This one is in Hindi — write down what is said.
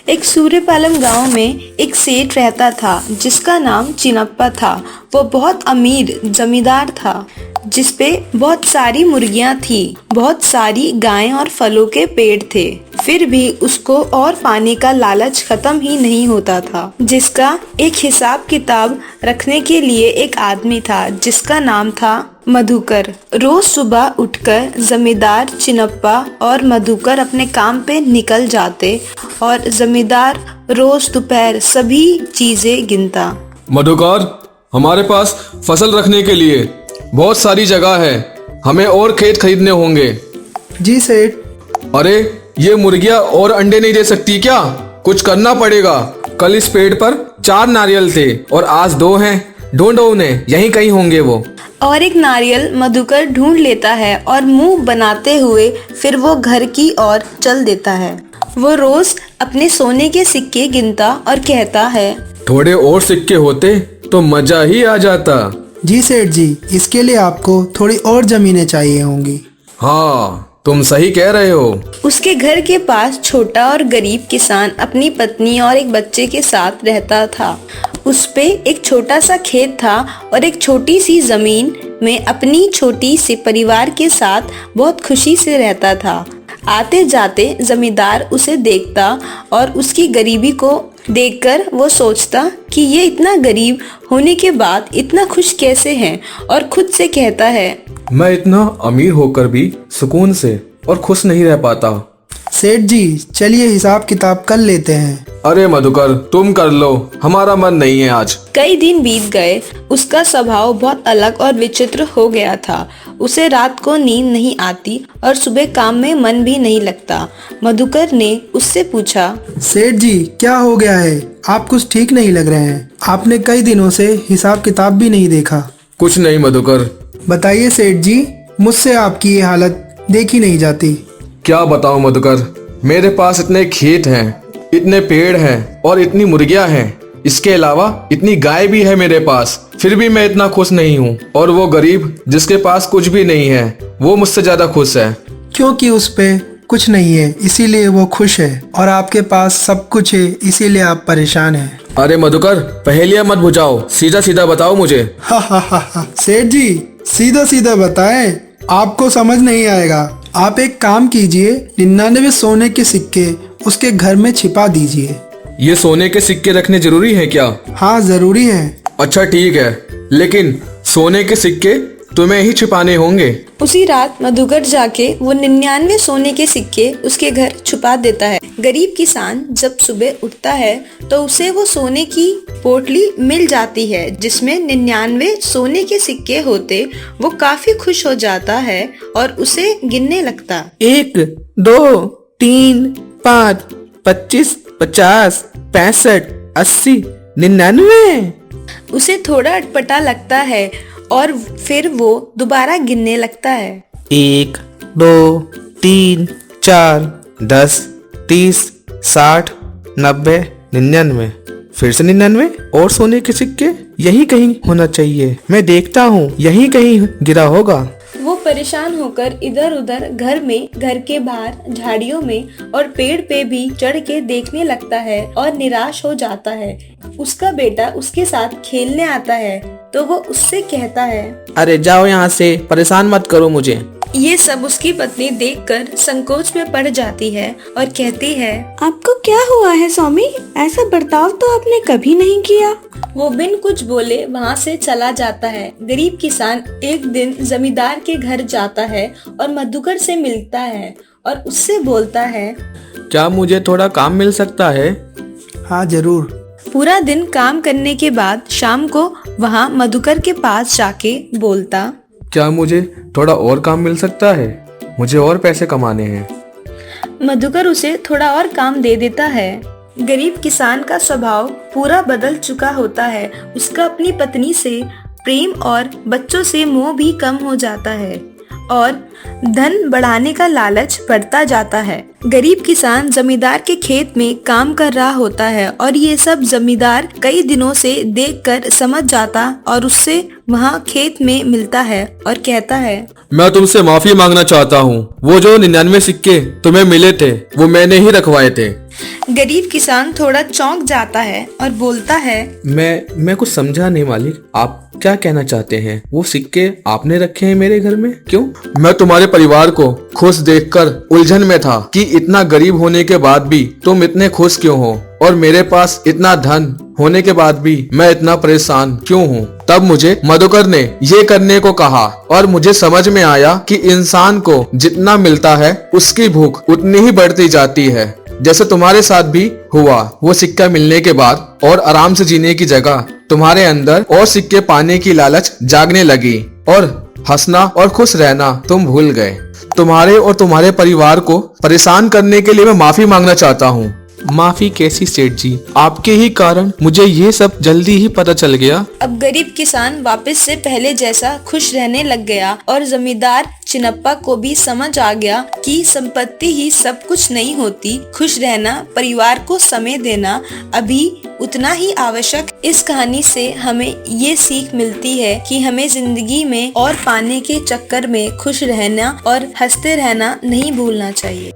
एक सूर्यपालम गांव में एक सेठ रहता था जिसका नाम चिनप्पा था। वो बहुत अमीर जमींदार था जिसपे बहुत सारी मुर्गियां थी, बहुत सारी गायें और फलों के पेड़ थे। फिर भी उसको और पाने का लालच खत्म ही नहीं होता था। जिसका एक हिसाब किताब रखने के लिए एक आदमी था जिसका नाम था मधुकर। रोज सुबह उठकर जमींदार चिनप्पा और मधुकर अपने काम पे निकल जाते और जमींदार रोज दोपहर सभी चीजें गिनता। मधुकर, हमारे पास फसल रखने के लिए बहुत सारी जगह है, हमें और खेत खरीदने होंगे। जी सेठ। अरे ये मुर्गियां और अंडे नहीं दे सकती क्या? कुछ करना पड़ेगा। कल इस पेड़ पर 4 नारियल थे और आज 2 हैं। ढूंढो उन्हें, यहीं कहीं होंगे वो। और एक नारियल मधुकर ढूंढ लेता है और मुंह बनाते हुए फिर वो घर की ओर चल देता है। वो रोज अपने सोने के सिक्के गिनता और कहता है, थोड़े और सिक्के होते तो मजा ही आ जाता। जी सेठ जी, इसके लिए आपको थोड़ी और जमीनें चाहिए होंगी। हाँ, तुम सही कह रहे हो। उसके घर के पास छोटा और गरीब किसान अपनी पत्नी और एक बच्चे के साथ रहता था। उस पे एक छोटा सा खेत था और एक छोटी सी जमीन में अपनी छोटी सी परिवार के साथ बहुत खुशी से रहता था। आते जाते जमींदार उसे देखता और उसकी गरीबी को देखकर वो सोचता कि ये इतना गरीब होने के बाद इतना खुश कैसे है, और खुद से कहता है, मैं इतना अमीर होकर भी सुकून से और खुश नहीं रह पाता। सेठ जी, चलिए हिसाब किताब कर लेते हैं। अरे मधुकर, तुम कर लो, हमारा मन नहीं है आज। कई दिन बीत गए। उसका स्वभाव बहुत अलग और विचित्र हो गया था। उसे रात को नींद नहीं आती और सुबह काम में मन भी नहीं लगता। मधुकर ने उससे पूछा, सेठ जी, क्या हो गया है? आप कुछ ठीक नहीं लग रहे हैं। आपने कई दिनों से हिसाब किताब भी नहीं देखा। कुछ नहीं मधुकर। बताइए सेठ जी, मुझसे आपकी ये हालत देखी नहीं जाती। क्या बताऊं मधुकर, मेरे पास इतने खेत हैं, इतने पेड़ हैं और इतनी मुर्गियां हैं। इसके अलावा इतनी गाय भी है मेरे पास, फिर भी मैं इतना खुश नहीं हूँ। और वो गरीब जिसके पास कुछ भी नहीं है, वो मुझसे ज्यादा खुश है। क्योंकि उस पे कुछ नहीं है इसीलिए वो खुश है, और आपके पास सब कुछ है इसीलिए आप परेशान हैं। अरे मधुकर, पहेलियां मत बुझाओ, सीधा सीधा बताओ मुझे। हा हा हा हा। सेठ जी, सीधा सीधा बताएं, आपको समझ नहीं आएगा। आप एक काम कीजिए, 99 सोने के सिक्के उसके घर में छिपा दीजिए। ये सोने के सिक्के रखने जरूरी है क्या? हाँ, जरूरी है। अच्छा ठीक है, लेकिन सोने के सिक्के तुम्हें ही छिपाने होंगे। उसी रात मधुकर जाके वो 99 सोने के सिक्के उसके घर छुपा देता है। गरीब किसान जब सुबह उठता है तो उसे वो सोने की पोटली मिल जाती है जिसमें 99 सोने के सिक्के होते। वो काफी खुश हो जाता है और उसे गिनने लगता। 1 2 3 5 25 50 65 80 99। उसे थोड़ा अटपटा लगता है और फिर वो दोबारा गिनने लगता है। 1 2 3 4 10 30 60 90 99। फिर से 99 और सोने के सिक्के यही कहीं होना चाहिए। मैं देखता हूँ, यही कहीं गिरा होगा। वो परेशान होकर इधर उधर घर में, घर के बाहर, झाड़ियों में और पेड़ पे भी चढ़ के देखने लगता है और निराश हो जाता है। उसका बेटा उसके साथ खेलने आता है तो वो उससे कहता है, अरे जाओ यहाँ से, परेशान मत करो मुझे। ये सब उसकी पत्नी देखकर संकोच में पड़ जाती है और कहती है, आपको क्या हुआ है स्वामी? ऐसा बर्ताव तो आपने कभी नहीं किया। वो बिन कुछ बोले वहाँ से चला जाता है। गरीब किसान एक दिन जमींदार के घर जाता है और मधुकर से मिलता है और उससे बोलता है, क्या मुझे थोड़ा काम मिल सकता है? हाँ जरूर। पूरा दिन काम करने के बाद शाम को वहाँ मधुकर के पास जाके बोलता, क्या मुझे थोड़ा और काम मिल सकता है? मुझे और पैसे कमाने हैं। मधुकर उसे थोड़ा और काम दे देता है। गरीब किसान का स्वभाव पूरा बदल चुका होता है। उसका अपनी पत्नी से प्रेम और बच्चों से मोह भी कम हो जाता है और धन बढ़ाने का लालच बढ़ता जाता है। गरीब किसान जमींदार के खेत में काम कर रहा होता है और ये सब जमींदार कई दिनों से देखकर समझ जाता और उससे वहाँ खेत में मिलता है और कहता है, मैं तुमसे माफी मांगना चाहता हूँ। वो जो 99 सिक्के तुम्हें मिले थे वो मैंने ही रखवाए थे। गरीब किसान थोड़ा चौंक जाता है और बोलता है, मैं कुछ समझा नहीं मालिक, आप क्या कहना चाहते हैं? वो सिक्के आपने रखे हैं मेरे घर में, क्यों? मैं तुम्हारे परिवार को खुश देखकर उलझन में था कि इतना गरीब होने के बाद भी तुम इतने खुश क्यों हो, और मेरे पास इतना धन होने के बाद भी मैं इतना परेशान क्यों हूँ। तब मुझे मधुकर ने ये करने को कहा और मुझे समझ में आया कि इंसान को जितना मिलता है उसकी भूख उतनी ही बढ़ती जाती है, जैसे तुम्हारे साथ भी हुआ। वो सिक्का मिलने के बाद और आराम से जीने की जगह तुम्हारे अंदर और सिक्के पाने की लालच जागने लगी और हंसना और खुश रहना तुम भूल गए। तुम्हारे और तुम्हारे परिवार को परेशान करने के लिए मैं माफी मांगना चाहता हूँ। माफी कैसी सेठ जी, आपके ही कारण मुझे ये सब जल्दी ही पता चल गया। अब गरीब किसान वापस से पहले जैसा खुश रहने लग गया और जमींदार चिनप्पा को भी समझ आ गया कि संपत्ति ही सब कुछ नहीं होती, खुश रहना, परिवार को समय देना अभी उतना ही आवश्यक। इस कहानी से हमें ये सीख मिलती है कि हमें जिंदगी में और पाने के चक्कर में खुश रहना और हंसते रहना नहीं भूलना चाहिए।